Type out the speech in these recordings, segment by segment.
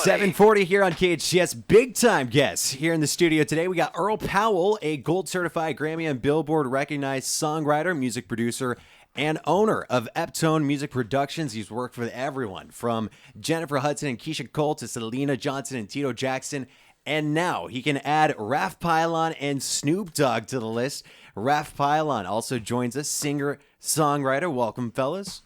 7:40 here on KHTS. Big time guests here in the studio today. We got Earl Powell, a gold certified Grammy and Billboard recognized songwriter, music producer, and owner of Eptone Music Productions. He's worked for everyone from Jennifer Hudson and Keisha Cole to Selena Johnson and Tito Jackson. And now he can add Raff Pylon and Snoop Dogg to the list. Raff Pylon also joins us, singer, songwriter. Welcome, fellas.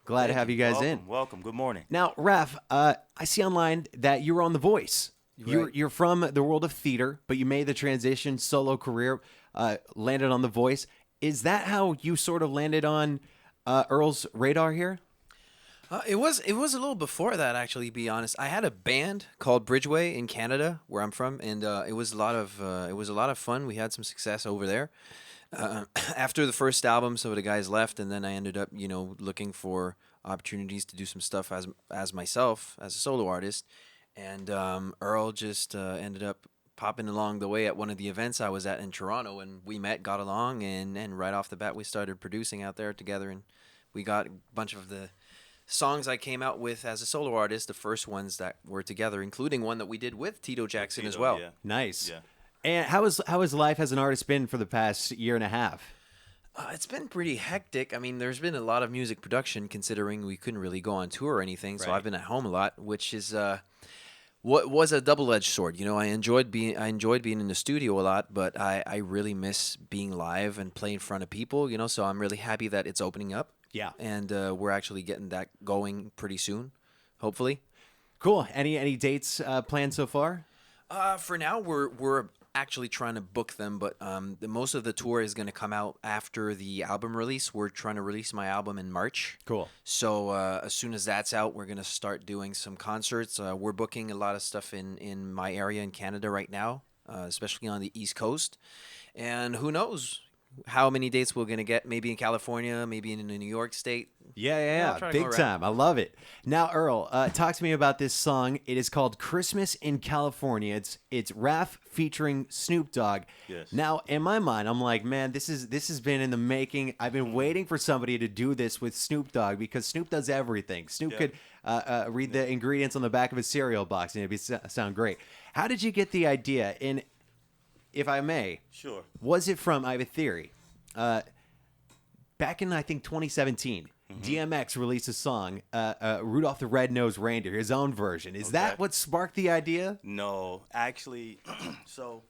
Glad to have you guys in. Welcome. Good morning. Now, Raff, I see online that you were on The Voice. Right. You're from the world of theater, but you made the transition, solo career, landed on The Voice. Is that how you sort of landed on Earl's radar here? It was a little before that, actually, to be honest. I had a band called Bridgeway in Canada, where I'm from, and it was a lot of fun. We had some success over there. After the first album, some of the guys left, and then I ended up, looking for opportunities to do some stuff as myself, as a solo artist. And Earl just ended up popping along the way at one of the events I was at in Toronto, and we met, got along, and right off the bat, we started producing out there together, and we got a bunch of the songs I came out with as a solo artist, the first ones that were together, including one that we did with Tito Jackson as well. Yeah. Nice. Yeah. And how has life as an artist been for the past year and a half? It's been pretty hectic. I mean, there's been a lot of music production considering we couldn't really go on tour or anything, so Right. I've been at home a lot, which is what was a double-edged sword. I enjoyed being in the studio a lot, but I really miss being live and playing in front of people, so I'm really happy that it's opening up. Yeah. And we're actually getting that going pretty soon, hopefully. Cool. Any dates planned so far? For now, we're actually trying to book them, but most of the tour is going to come out after the album release. We're trying to release my album in March. Cool. So as soon as that's out, we're going to start doing some concerts. We're booking a lot of stuff in my area in Canada right now, especially on the East Coast. And who knows how many dates we're going to get, maybe in California, maybe in the New York State. Yeah. I'll try to go Big around. time. I love it. Now, Earl, talk to me about this song. It is called Christmas in California. It's Raff featuring Snoop Dogg. Yes. Now, in my mind, I'm like, man, this has been in the making. I've been waiting for somebody to do this with Snoop Dogg because Snoop does everything. Snoop could read the ingredients on the back of a cereal box and it'd sound great. How did you get the idea? And if I may, Sure. was it from, I have a theory, back in, I think, 2017, DMX released a song, Rudolph the Red-Nosed Reindeer, his own version. Is that what sparked the idea? No, actually, so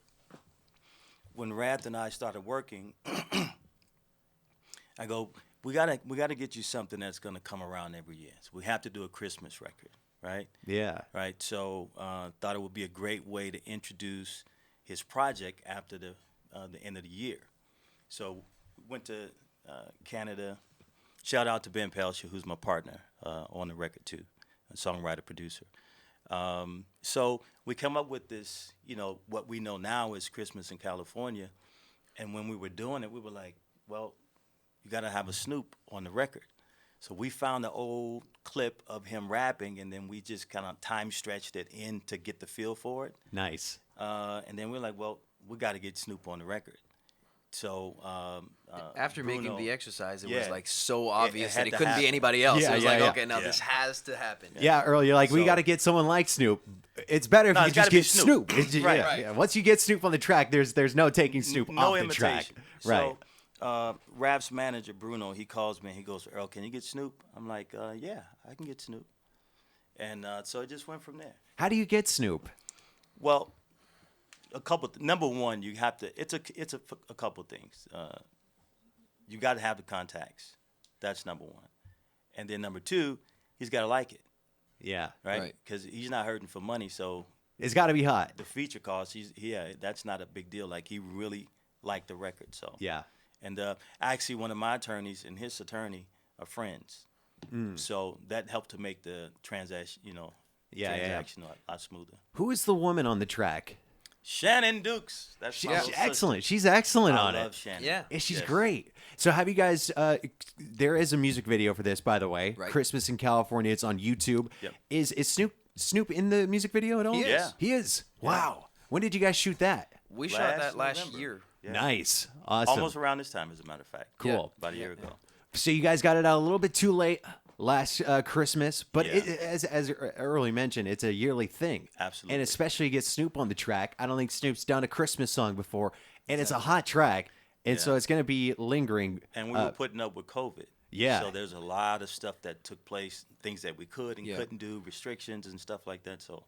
when Raff and I started working, I go, we gotta get you something that's gonna come around every year. So we have to do a Christmas record, right? Yeah. Right. So thought it would be a great way to introduce his project after the end of the year. So we went to Canada. Shout out to Ben Pelsher, who's my partner on the record too, a songwriter producer. So we come up with this, what we know now is Christmas in California. And when we were doing it, we were like, well, you got to have a Snoop on the record. So we found an old clip of him rapping, and then we just kind of time stretched it in to get the feel for it. Nice. And then we're like, well, we got to get Snoop on the record. So After Bruno, making the exercise, it Yeah. was like so obvious had that it to couldn't be happen. anybody else. Yeah, It was yeah, like, yeah. okay, now Yeah. this has to happen. Yeah, Earl, you're like, we So- got to get someone like Snoop. It's better if No, you it's just gotta be get Snoop. Snoop. It's just- Right. yeah, Right. yeah. Once you get Snoop on the track, there's no taking Snoop no off the track. imitation. Right. So Raff's manager, Bruno, he calls me and he goes, Earl, can you get Snoop? I'm like, yeah, I can get Snoop. And so it just went from there. How do you get Snoop? Well, number one, you have to, it's a couple things. You got to have the contacts. That's number one. And then number two, he's got to like it, Yeah. right? Right. Because he's not hurting for money. So It's got to be hot. the feature cost, that's not a big deal. Like, he really liked the record. So Yeah. And actually, one of my attorneys and his attorney are friends. So that helped to make the transaction, transaction a lot smoother. Who is the woman on the track? Shannon Dukes. That's She's my little sister. excellent. She's excellent I on love it. Shannon. Yeah. Yeah, she's Yes. great. So have you guys, there is a music video for this, by the way. Right. Christmas in California. It's on YouTube. Yep. Is Snoop in the music video at all? He is. Yeah. He is? Wow. When did you guys shoot that? We shot that last November. year. Yeah. Nice. Awesome. Almost around this time, as a matter of fact. Cool. About a year ago. So you guys got it out a little bit too late. last Christmas, but Yeah. as early mentioned, it's a yearly thing. Absolutely. And especially get Snoop on the track. I don't think Snoop's done a Christmas song before, and it's a hot track, and so it's going to be lingering. And we were putting up with COVID. Yeah. So there's a lot of stuff that took place, things that we could and Yeah. couldn't do, restrictions and stuff like that. So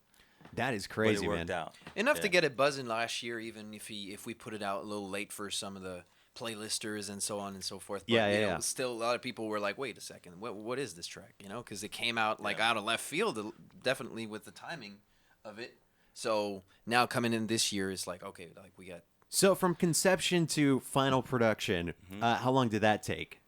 That is but crazy, it worked man. out. Enough to Yeah. get it buzzing last year, even if we put it out a little late for some of the playlisters and so on and so forth. But, Yeah, you yeah, know, yeah. still, a lot of people were like, "Wait a second, what is this track?" You know, because it came out like out of left field, definitely with the timing of it. So now coming in this year, it's like, okay, like we got. So from conception to final production, how long did that take?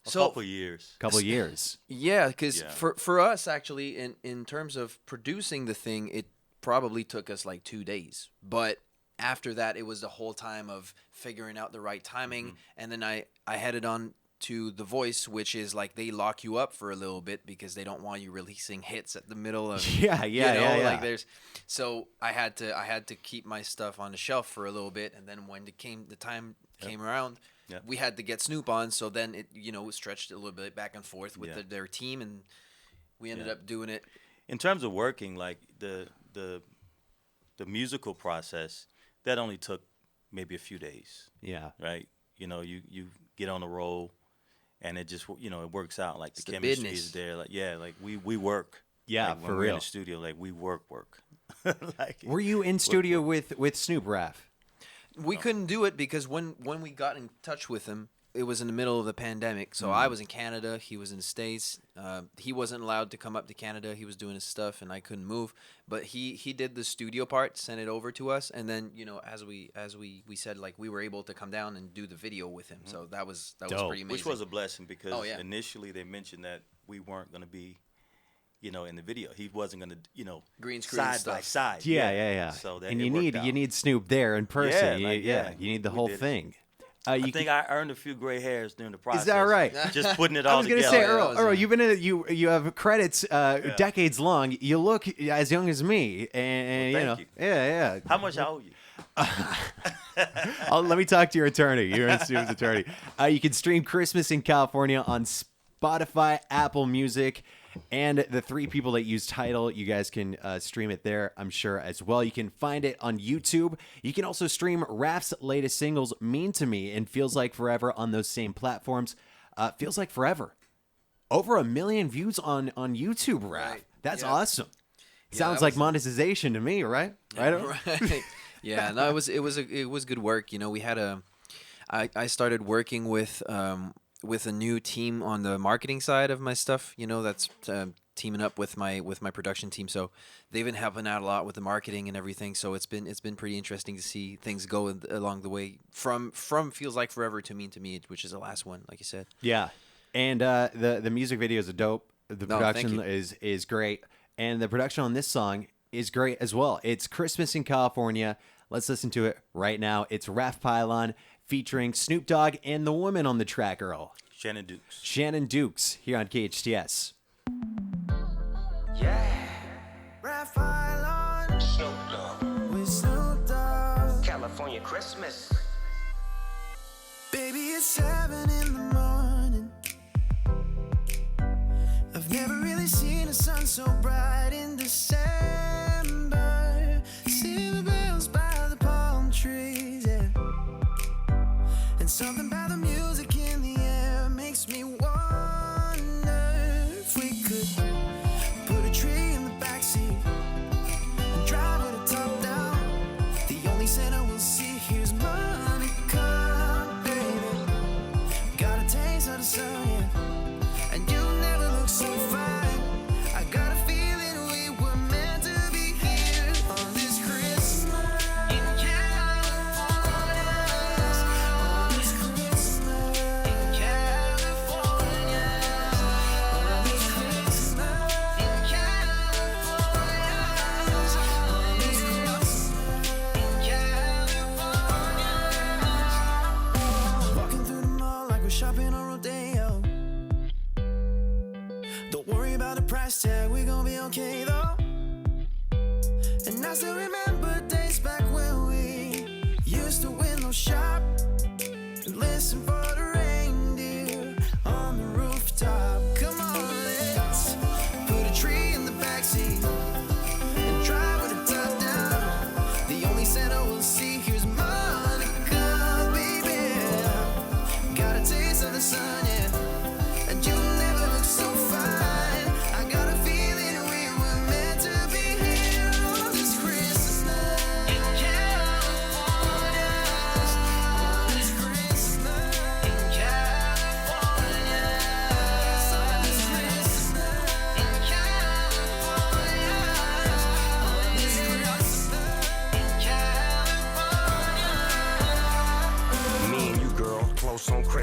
A So couple years. Couple years. yeah, because Yeah. for us actually, in terms of producing the thing, it probably took us like 2 days, but after that, it was the whole time of figuring out the right timing, and then I headed on to The Voice, which is like they lock you up for a little bit because they don't want you releasing hits at the middle of Yeah, you know, yeah. like there's so I had to keep my stuff on the shelf for a little bit, and then when the time came around, Yep. we had to get Snoop on, so then it stretched a little bit back and forth with Yeah. their team, and we ended up doing it. In terms of working, like the musical process, that only took maybe a few days, Yeah. right? You get on the roll, and it just it works out. Like It's the the chemistry business. is there. Like like we work. Yeah, like, when for we're in real. the studio, like we work. Like Were you in studio with Snoop, Raff? We couldn't do it because when we got in touch with him, it was in the middle of the pandemic. So I was in Canada, he was in the States. He wasn't allowed to come up to Canada. He was doing his stuff, and I couldn't move. But he did the studio part, sent it over to us, and then as we said, like we were able to come down and do the video with him. So that was Dope. pretty amazing. which was a blessing because Oh, yeah. initially they mentioned that we weren't going to be, in the video. He wasn't going to, Green screen side by stuff. side. Yeah. So that and it you worked out. need Snoop there in person. Yeah, You need the we whole did it. thing. I You think I earned a few gray hairs during the process. Is that right? Just putting it I all was gonna together. say, that Earl, was Earl, a- you've been in you have credits decades long. You look as young as me, and Well, thank you. yeah. How much I owe you? Let me talk to your attorney. You're Snoop's attorney. You can stream Christmas in California on Spotify, Apple Music, and the 3 people that use Tidal. You guys can stream it there, I'm sure, as well. You can find it on YouTube. You can also stream Raff's latest singles, Mean to Me and Feels Like Forever, on those same platforms. Feels Like Forever. Over 1 million views on YouTube, Raff. Right. That's Yeah. awesome. Sounds that like was- monetization to me, right? Right? Right. Yeah, no, it was good work. We had I started working with a new team on the marketing side of my stuff. That's teaming up with my production team. So they've been helping out a lot with the marketing and everything. So it's been pretty interesting to see things go along the way from Feels Like Forever to Mean to Me, which is the last one, like you said. Yeah, and the music videos are dope. The No, thank production you. is great, and the production on this song is great as well. It's Christmas in California. Let's listen to it right now. It's Raff Pylon featuring Snoop Dogg and the woman on the track, Earl. Shannon Dukes. Shannon Dukes here on KHTS. Yeah, Raff Pylon Snoop Dogg, with Snoop Dogg. California Christmas. Baby, it's 7 in the morning. I've never really seen a sun so bright in December. Silver bells by the palm trees, yeah. And something about the music in the air makes me wonder if we could put a tree in the backseat and drive with the top down. The only Santa we'll see here's money come, baby. Got a taste of the sun, yeah. And you never look so fine. I got a feeling we were meant to be here on this Christmas in California. On this Christmas in California. On this Christmas in California. On this Christmas in California. Walking through the mall like we're shopping on Rodeo. Don't worry about the price tag, we gon' be okay though. And I still remember days back when we used to window shop and listen for the reindeer on the rooftop. Come on.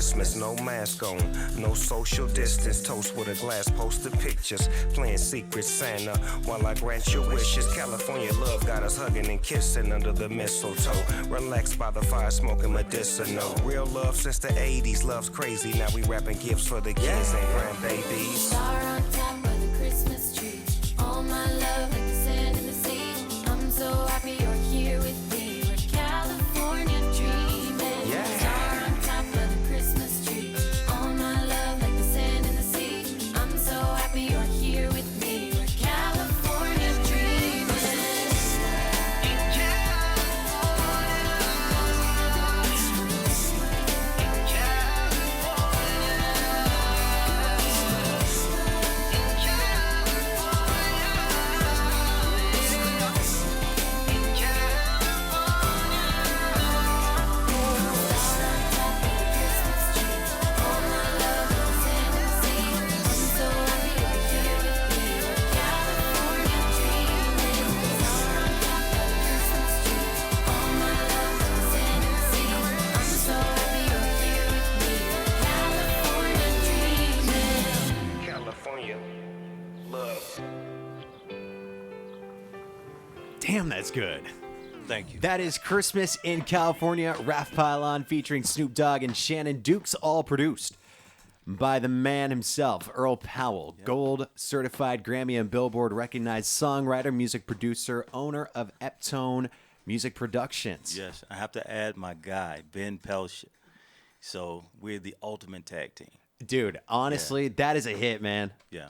Christmas, no mask on, no social distance. Toast with a glass, posted pictures, playing Secret Santa while I grant your wishes. California love got us hugging and kissing under the mistletoe. Relaxed by the fire, smoking medicinal. Real love since the 80s, love's crazy. Now we wrapping gifts for the kids and grandbabies. Star on top of the Christmas tree. All my love like the sand in the sea. I'm so happy you're here with me. We're California dreaming. Yeah. Star on top of the Christmas tree. All my love like the sand in the sea. I'm so happy you're here with me. We're California dreaming. California love. Damn, that's good. Thank you. That is Christmas in California, Raff Pylon featuring Snoop Dogg and Shannon Dukes, all produced by the man himself, Earl Powell, gold certified Grammy and Billboard recognized songwriter, music producer, owner of Eptone Music Productions. Yes, I have to add my guy, Ben Pelsh. So we're the ultimate tag team. Dude, honestly, that is a hit, man. Yeah.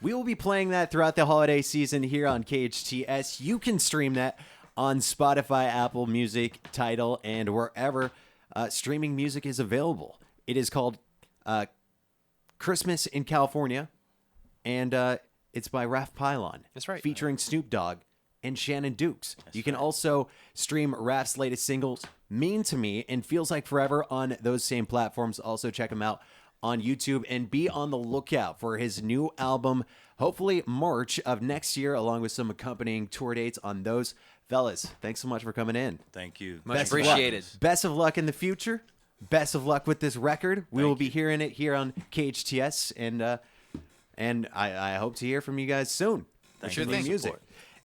We will be playing that throughout the holiday season here on KHTS. You can stream that on Spotify, Apple Music, Tidal, and wherever streaming music is available. It is called Christmas in California, and it's by Raff Pylon. That's right. Featuring Snoop Dogg and Shannon Dukes. You can also stream Raff's latest singles, Mean to Me and Feels Like Forever, on those same platforms. Also check him out on YouTube and be on the lookout for his new album, hopefully March of next year, along with some accompanying tour dates on those. Fellas, thanks so much for coming in. Thank you. Much Best of luck. appreciated. Best of luck in the future. Best of luck with this record. We will be hearing it here on KHTS, and I hope to hear from you guys soon. Thank With you new for the music. support.